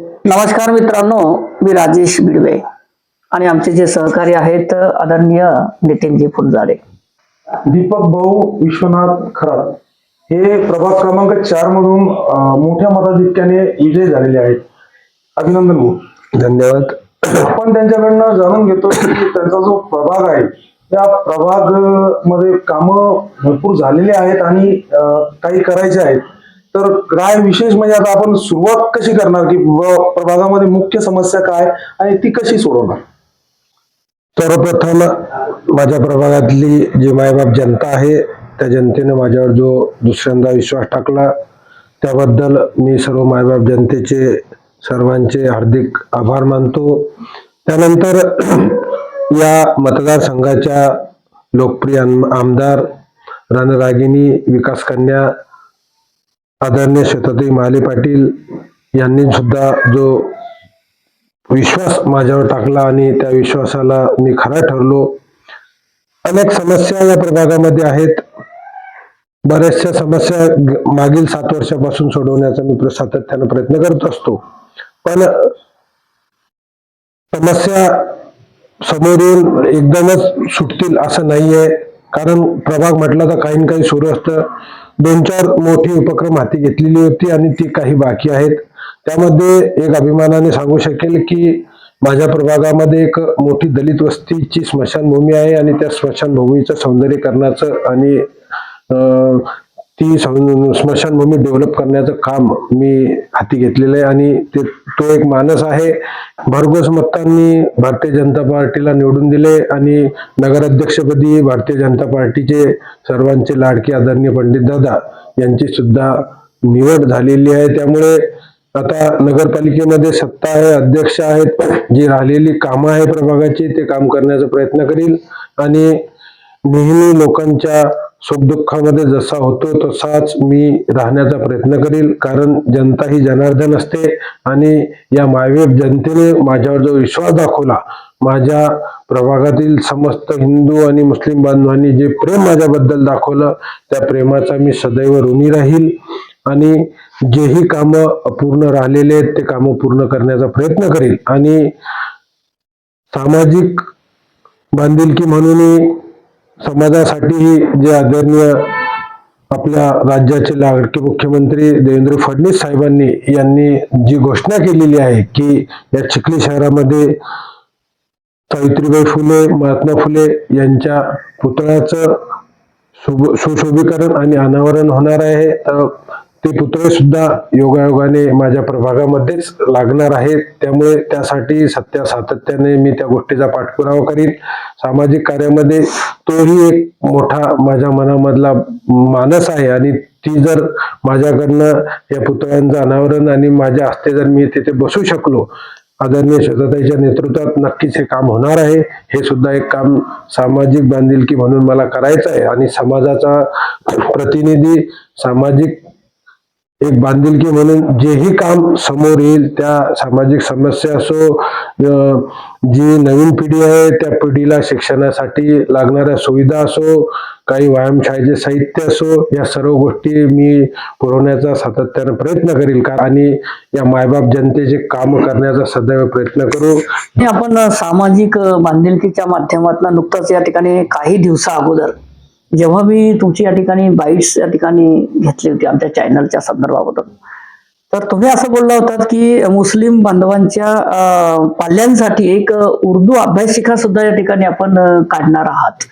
नमस्कार मित्रांनो, मी राजेश बिडवे आणि आमचे जे सहकारी आहेत आदरणीय नितीनजी फुलझाडे. दीपक भाऊ विश्वनाथ खरात हे प्रभाग क्रमांक 4 मधून मोठ्या मताधिक्याने विजयी झालेले आहेत. अभिनंदन भाऊ. धन्यवाद. आपण त्यांच्याकडनं जाणून घेतो की त्यांचा जो प्रभाग आहे त्या प्रभाग मध्ये कामं भरपूर झालेले आहेत आणि काही करायचे आहेत. तर काय विशेष म्हणजे आता आपण सुरुवात कशी करणार की प्रभागामध्ये मुख्य समस्या काय आणि ती कशी सोडवणार? सर्वप्रथम माझ्या प्रभागातली जी मायबाप जनता आहे त्या जनतेने माझ्यावर जो दुसऱ्यांदा विश्वास टाकला त्याबद्दल मी सर्व मायबाप जनतेचे सर्वांचे हार्दिक आभार मानतो. त्यानंतर या मतदारसंघाच्या लोकप्रिय आमदार रणरागिणी विकास कन्या आदरणीय श्वेताताई महाले पाटील यांनी सुद्धा जो विश्वास माझ्यावर टाकला आणि त्या विश्वासाला मी खरा ठरलो. अनेक समस्या या प्रभागामध्ये आहेत. बऱ्याचशा समस्या मागील 7 वर्षापासून सोडवण्याचा मी सातत्याने प्रयत्न करत असतो, पण समस्या समोरून एकदमच सुटतील असं नाहीये. कारण प्रभाग म्हटलं तर काही ना काही सुरू असतं. 2-4 मोठी उपक्रम हाती घेतलेली होती आणि ती काही बाकी आहेत. त्यामध्ये एक अभिमानाने सांगू शकेल की माझ्या प्रभागामध्ये एक मोठी दलित वस्तीची स्मशानभूमी आहे आणि त्या स्मशानभूमीचं सौंदर्यीकरणाचं आणि ती स्मशानभूमी डेव्हलप करण्याचं काम मी हाती घेतलेलं आहे आणि तो एक मानस आहे. भरघोस मतांनी भारतीय जनता पार्टीला निवडून दिले आणि नगराध्यक्षपदी भारतीय जनता पार्टीचे सर्वांचे लाडके आदरणीय पंडित दादा यांची सुद्धा निवड झालेली आहे. त्यामुळे आता नगरपालिकेमध्ये सत्ता आहे, अध्यक्ष आहेत. जी राहिलेली कामं आहे प्रभागाची ते काम करण्याचा प्रयत्न करील आणि नेहमी लोकांच्या सुखदुःखामध्ये जसा होतो तसाच मी राहण्याचा प्रयत्न करील. कारण जनता ही जनार्दन असते आणि या मायबाप जनतेने माझ्यावर जो विश्वास दाखवला, माझ्या प्रभागातील समस्त हिंदू आणि मुस्लिम बांधवांनी जे प्रेम माझ्याबद्दल दाखवलं त्या प्रेमाचा मी सदैव ऋणी राहील आणि जेही कामं अपूर्ण राहिलेले आहेत ते कामं पूर्ण करण्याचा प्रयत्न करेल. आणि सामाजिक बांधिलकी म्हणून समाजासाठी जे आदरणीय आपल्या राज्याचे लाडके मुख्यमंत्री देवेंद्र फडणवीस साहेबांनी यांनी जी घोषणा केलेली आहे की या चिखली शहरामध्ये सावित्रीबाई फुले, महात्मा फुले यांच्या पुतळ्याचं सुशोभीकरण आणि अनावरण होणार आहे. तर ते पुतळे सुद्धा योगायोगाने माझ्या प्रभागामध्येच लागणार आहेत. त्यामुळे त्यासाठी सातत्याने मी त्या गोष्टीचा पाठपुरावा करीन. सामाजिक कार्यामध्ये तोही एक मोठा माझ्या मनामधला मानस आहे आणि ती जर माझ्याकडनं या पुतळ्यांचं अनावरण आणि माझ्या हस्ते जर मी तिथे बसू शकलो आदरणीय श्वेताताईच्या नेतृत्वात नक्कीच हे काम होणार आहे. हे सुद्धा एक काम सामाजिक बांधिलकी म्हणून मला करायचं आहे आणि समाजाचा प्रतिनिधी सामाजिक एक बांधिलकी म्हणून जेही काम समोर येईल त्या सामाजिक समस्या असो, जी नवीन पिढी आहे त्या पिढीला शिक्षणासाठी लागणाऱ्या सुविधा असो, काही व्यायामशाळेचे साहित्य असो, या सर्व गोष्टी मी पुरवण्याचा सातत्याने प्रयत्न करील आणि या मायबाप जनतेचे काम करण्याचा सदैव प्रयत्न करू. आपण सामाजिक बांधिलकीच्या माध्यमातून नुकताच या ठिकाणी काही दिवसा अगोदर जेव्हा मी तुमची या ठिकाणी बाईट्स या ठिकाणी घेतली होती आमच्या चॅनलच्या संदर्भाबद्दल, तर तुम्ही असं बोलला होतात की मुस्लिम बांधवांच्या पाल्यांसाठी एक उर्दू अभ्यासिका सुद्धा या ठिकाणी आपण काढणार आहात.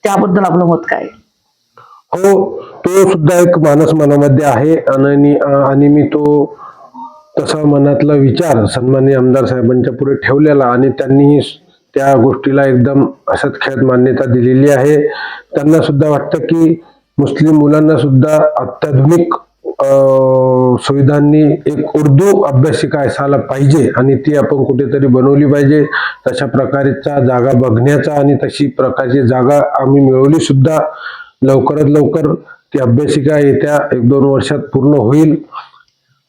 त्याबद्दल आपलं मत काय? हो, तो सुद्धा एक मानस मनामध्ये आहे आणि मी तो तसा मनातला विचार सन्माननीय आमदार साहेबांच्या पुढे ठेवलेला आणि त्यांनी त्या गोष्टीला एकदम असत खेळत मान्यता दिलेली आहे. त्यांना सुद्धा वाटतं की मुस्लिम मुलांना सुद्धा अत्याधुनिक सुविधांनी एक उर्दू अभ्यासिका असायला पाहिजे आणि ती आपण कुठेतरी बनवली पाहिजे. तशा प्रकारचा जागा बघण्याचा आणि तशी प्रकारची जागा आम्ही मिळवली सुद्धा. लवकरात लवकर ती अभ्यासिका येत्या 1-2 वर्षात पूर्ण होईल.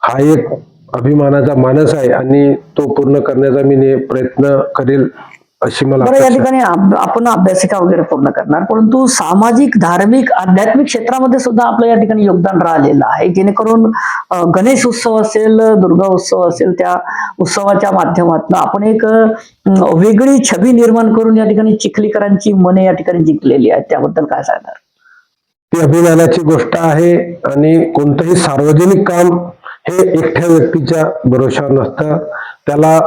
हा एक अभिमानाचा मानस आहे आणि तो पूर्ण करण्याचा मी प्रयत्न करेल. अशी मला बरं, या अपेक्षा आहे. ठिकाणी आपण अभ्यासिका वगैरे पूर्ण करणार, परंतु सामाजिक, धार्मिक, आध्यात्मिक क्षेत्रामध्ये सुद्धा आपलं या ठिकाणी योगदान राहिलेलं आहे, जेणेकरून गणेश उत्सव असेल, दुर्गा उत्सव असेल, त्या उत्सवाच्या माध्यमातून आपण एक वेगळी छबी निर्माण करून या ठिकाणी चिखलीकरांची मने या ठिकाणी जिंकलेली आहेत. त्याबद्दल काय सांगणार? ती अभिमानाची गोष्ट आहे आणि कोणतंही सार्वजनिक काम हे एकट्या व्यक्तीच्या भरोशावर नसतं. त्याला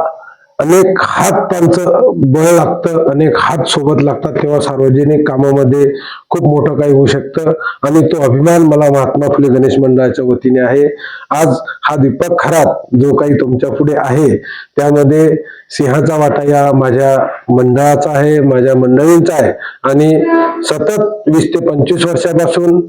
अनेक हात त्यांचं बळ लागतं, अनेक हात सोबत लागतात, तेव्हा सार्वजनिक कामामध्ये खूप मोठं काही होऊ शकतं. आणि तो अभिमान मला महात्मा फुले गणेश मंडळाच्या वतीने आहे. आज हा दीपक खरात जो काही तुमच्या पुढे आहे त्यामध्ये सिंहाचा वाटा या माझ्या मंडळाचा आहे, माझ्या मंडळींचा आहे. आणि सतत 20 ते 25 वर्षापासून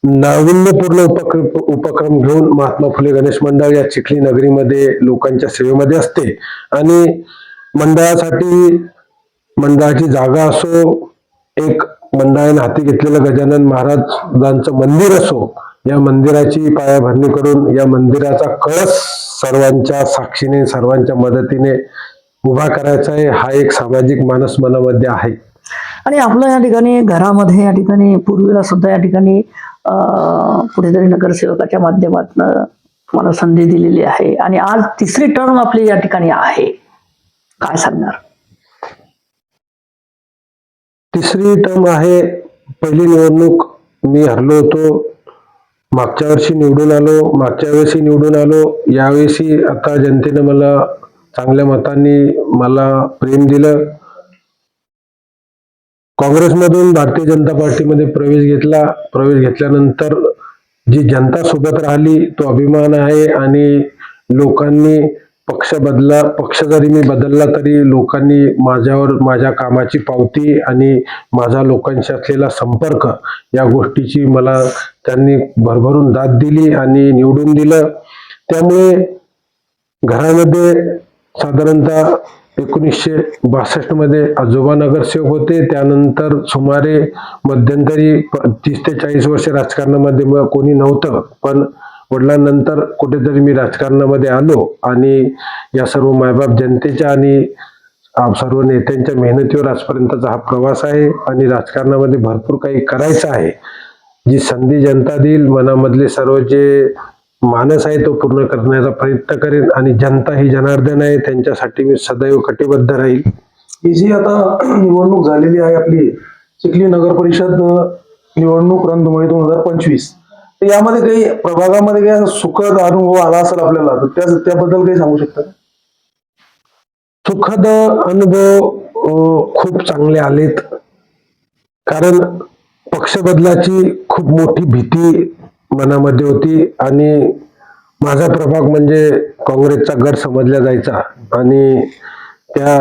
नाविन्यपूर्ण उपक्रम घेऊन महात्मा फुले गणेश मंडळ या चिखली नगरीमध्ये लोकांच्या सेवेमध्ये असते. आणि मंडळासाठी मंडळाची जागा असो, एक मंडळाने हाती घेतलेलं गजानन महाराजांचं मंदिर असो, या मंदिराची पायाभरणी करून या मंदिराचा कळस सर्वांच्या साक्षीने, सर्वांच्या मदतीने उभा करायचा आहे. हा एक सामाजिक मानस मनामध्ये आहे. आणि आपलं या ठिकाणी घरामध्ये या ठिकाणी पूर्वीला सुद्धा या ठिकाणी कुठेतरी नगरसेवकाच्या माध्यमातून मला संधी दिलेली आहे आणि आज तिसरी टर्म आपली या ठिकाणी आहे. काय सांगणार? तिसरी टर्म आहे. पहिली निवडणूक मी हरलो होतो, मागच्या वर्षी निवडून आलो, मागच्या वेळेसही निवडून आलो, यावेळेसही आता जनतेनं मला चांगल्या मतांनी मला प्रेम दिलं. काँग्रेसमधून भारतीय जनता पार्टीमध्ये प्रवेश घेतल्यानंतर जी जनता सोबत राहिली तो अभिमान आहे. आणि लोकांनी पक्ष जरी मी बदलला तरी लोकांनी माझ्यावर माझ्या कामाची पावती आणि माझा लोकांशी असलेला संपर्क या गोष्टीची मला त्यांनी भरभरून दाद दिली आणि निवडून दिलं. त्यामुळे घरामध्ये साधारणतः 1962 मध्ये आजोबा नगरसेवक होते. त्यानंतर सुमारे मध्यंतरी 30 ते 40 वर्ष राजकारणामध्ये कोणी नव्हतं, पण वडिलांनंतर कुठेतरी मी राजकारणामध्ये आलो आणि या सर्व मायबाप जनतेच्या आणि सर्व नेत्यांच्या मेहनतीवर आजपर्यंतचा हा प्रवास आहे. आणि राजकारणामध्ये भरपूर काही करायचं आहे. जी संधी जनता देईल, मनामधले सर्व जे मानस आहे तो पूर्ण करण्याचा प्रयत्न करेन. आणि जनता ही जनार्दन आहे, त्यांच्यासाठी मी सदैव कटिबद्ध राहील. ही जी आता निवडणूक झालेली आहे आपली चिखली नगर परिषद निवडणूक रणधुमाळी 2025, तर यामध्ये काही प्रभागामध्ये काही सुखद अनुभव आला असेल आपल्याला, तर त्याबद्दल काही सांगू शकता? सुखद अनुभव खूप चांगले आलेत. कारण पक्ष बदलाची खूप मोठी भीती मनामध्ये होती आणि माझा प्रभाग म्हणजे काँग्रेसचा गड समजला जायचा आणि त्या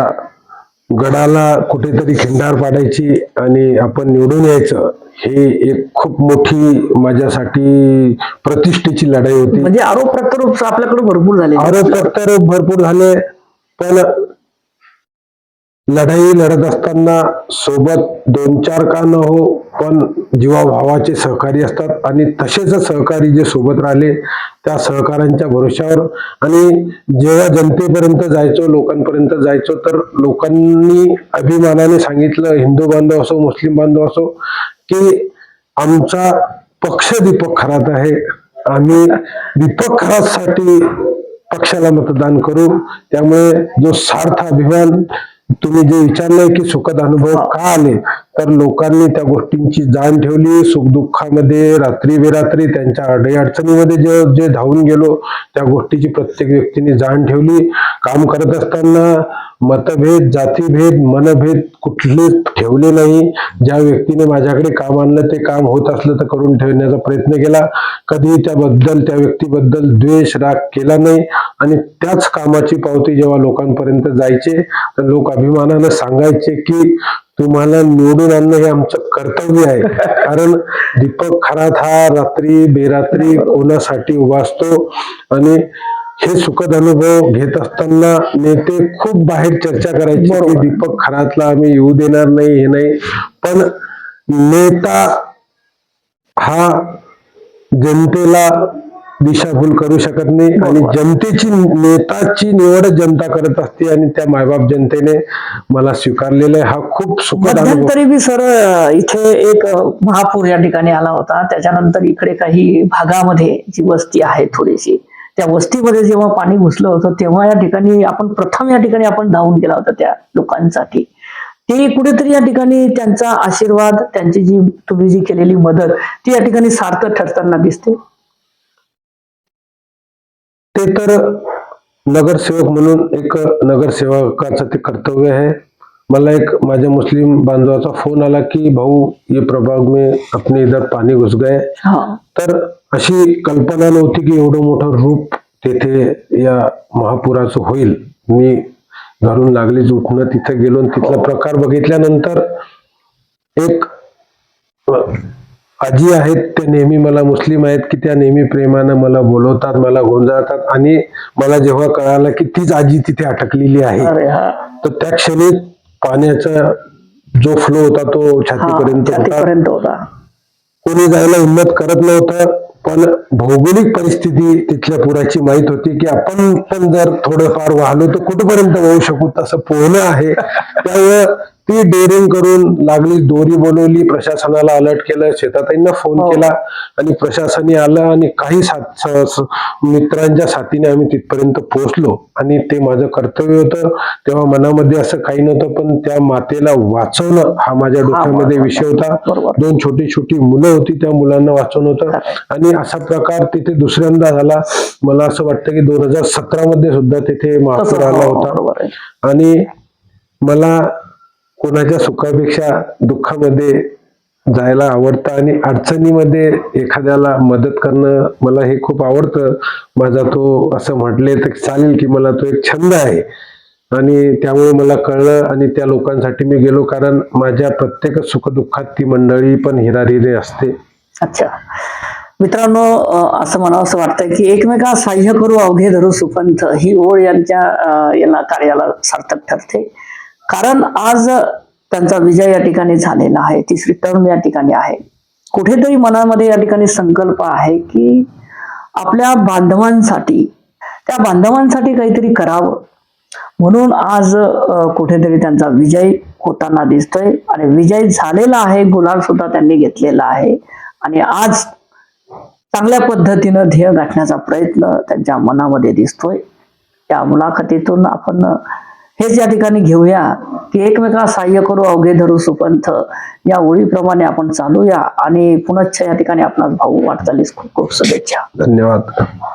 गडाला कुठेतरी खिंडार पाडायची आणि आपण निवडून यायचं, हे एक खूप मोठी माझ्यासाठी प्रतिष्ठेची लढाई होती. म्हणजे आरोप प्रत्यारोप आपल्याकडे भरपूर झाले. आरोप प्रत्यारोप भरपूर झाले, पण लढाई लढत असताना सोबत 2-4 का न हो पण जीवाभावाचे सहकारी असतात आणि तसेच सहकारी जे सोबत राहिले त्या सहकाऱ्यांच्या भरोश्यावर. आणि जेव्हा जनतेपर्यंत जायचो, लोकांपर्यंत जायचो, तर लोकांनी अभिमानाने सांगितलं, हिंदू बांधव असो, मुस्लिम बांधव असो, की आमचा पक्ष दीपक खरात आहे, आम्ही दीपक खरातसाठी पक्षाला मतदान करू. त्यामुळे जो सार्थ अभिमान तुम्ही जे विचारलंय की सुखद अनुभव का आले, तर लोकांनी त्या गोष्टींची जाण ठेवली. सुखदुःखामध्ये रात्री बेरात्री त्यांच्या अडचणीमध्ये जे धावून गेलो त्या गोष्टीची प्रत्येक व्यक्तीने जाण ठेवली. काम करत असताना मतभेद, जातीभेद, मनभेद कुठलेच ठेवले नाही. ज्या व्यक्तीने माझ्याकडे काम आणलं ते काम होत असलं तर करून ठेवण्याचा प्रयत्न केला. कधी त्या व्यक्तीबद्दल द्वेष, राग केला नाही. आणि त्याच कामाची पावती जेव्हा लोकांपर्यंत जायचे तर लोक अभिमानानं सांगायचे की तुम्हाला निवडून आणणं हे आमचं कर्तव्य आहे. कारण दीपक खरात हा रात्री बेरात्री कोणासाठी उभा असतो. आणि हे सुखद अनुभव घेत असताना नेते खूप बाहेर चर्चा करायची की दीपक खरातला आम्ही येऊ देणार नाही, हे नाही. पण नेता हा जनतेला दिशाभूल करू शकत नाही आणि बरोबर. जनतेची नेताची निवड जनता करत असते आणि त्या मायबाप जनतेने मला स्वीकारलेला आहे. हा खूप सुखद अनुभव. मध्यंतरी बी सर इथे एक महापूर या ठिकाणी आला होता. त्याच्यानंतर इकडे काही भागामध्ये जी वस्ती आहे थोडीशी, त्या वस्तीमध्ये जेव्हा पाणी घुसलं होतं तेव्हा या ठिकाणी प्रथम या ठिकाणी आपण धावून गेला होता त्या लोकांसाठी. ते कुठेतरी या ठिकाणी त्यांचा आशीर्वाद, त्यांची जी तुम्ही जी केलेली मदत ती या ठिकाणी सार्थक ठरताना दिसते. ते तर नगरसेवक म्हणून एक नगरसेवकाचं ते कर्तव्य आहे. मला एक माझ्या मुस्लिम बांधवाचा फोन आला की भाऊ ये प्रभाग में अपने इधर पाणी घुस गए. हा, तर अशी कल्पना नव्हती की एवढं मोठं रूप तेथे या महापुराचं होईल. मी घरून लागलीच उठणं तिथे गेलो आणि तिथला प्रकार बघितल्यानंतर एक आजी आहेत, ते नेहमी मला मुस्लिम आहेत की त्या नेहमी प्रेमानं मला बोलवतात, मला गोंजाळतात आणि मला जेव्हा कळालं की तीच आजी तिथे अटकलेली आहे अरे हा, तर त्या क्षणी पाण्याचा जो फ्लो होता तो छातीपर्यंत होता. छातीपर्यंत होता. कोणी जायला हिंमत करत नव्हतं, पण भौगोलिक परिस्थिती तिथल्या पुराची माहित होती की आपण पण जर थोडंफार वाहलो तर कुठपर्यंत वाहू शकू, तसं पोहणं आहे. त्यामुळे ती डेअरिंग करून लागली, दोरी बोलवली, प्रशासनाला अलर्ट केलं, शेताताईंना फोन केला आणि प्रशासनाने आलं आणि काही मित्रांच्या साथीने आम्ही तिथपर्यंत पोहोचलो आणि ते माझं कर्तव्य होतं. तेव्हा मनामध्ये असं काही नव्हतं, पण त्या मातेला वाचवणं हा माझ्या डोक्यामध्ये विषय होता. बरोबर. 2 छोटी छोटी मुलं होती, त्या मुलांना वाचवणं होतं आणि असा प्रकार तिथे दुसऱ्यांदा झाला. मला असं वाटतं की 2017 मध्ये सुद्धा तिथे महापूर आला होता. बरोबर आहे. आणि मला कोणाच्या सुखापेक्षा दुःखामध्ये जायला आवडतं आणि अडचणीमध्ये एखाद्याला मदत करणं मला हे खूप आवडतं. माझा तो असं म्हटले तर चालेल की मला तो एक छंद आहे आणि त्यामुळे मला कळलं आणि त्या लोकांसाठी मी गेलो, कारण माझ्या प्रत्येक सुखदुःखात ती मंडळी पण हिराहिरे असते. अच्छा मित्रांनो, असं म्हणावंसं वाटतं की एकमेका साह्य करू अवघे धरू सुपंथ ही ओळ यांच्या कार्याला सार्थक ठरते. कारण आज त्यांचा विजय या ठिकाणी झालेला आहे, तिसरी टर्म या ठिकाणी आहे. कुठेतरी मनामध्ये या ठिकाणी संकल्प आहे की आपल्या बांधवांसाठी, त्या बांधवांसाठी काहीतरी करावं, म्हणून आज कुठेतरी त्यांचा विजय होताना दिसतोय आणि विजय झालेला आहे. गुलाल सुद्धा त्यांनी घेतलेला आहे आणि आज चांगल्या पद्धतीनं ध्येय गाठण्याचा प्रयत्न त्यांच्या मनामध्ये दिसतोय. या मुलाखतीतून आपण हेच या ठिकाणी घेऊया की एकमेका साह्य करू अवघे धरू सुपंथ या ओळीप्रमाणे आपण चालूया आणि पुनश्च या ठिकाणी आपणास भाऊ वाटचालीस खूप खूप शुभेच्छा. धन्यवाद.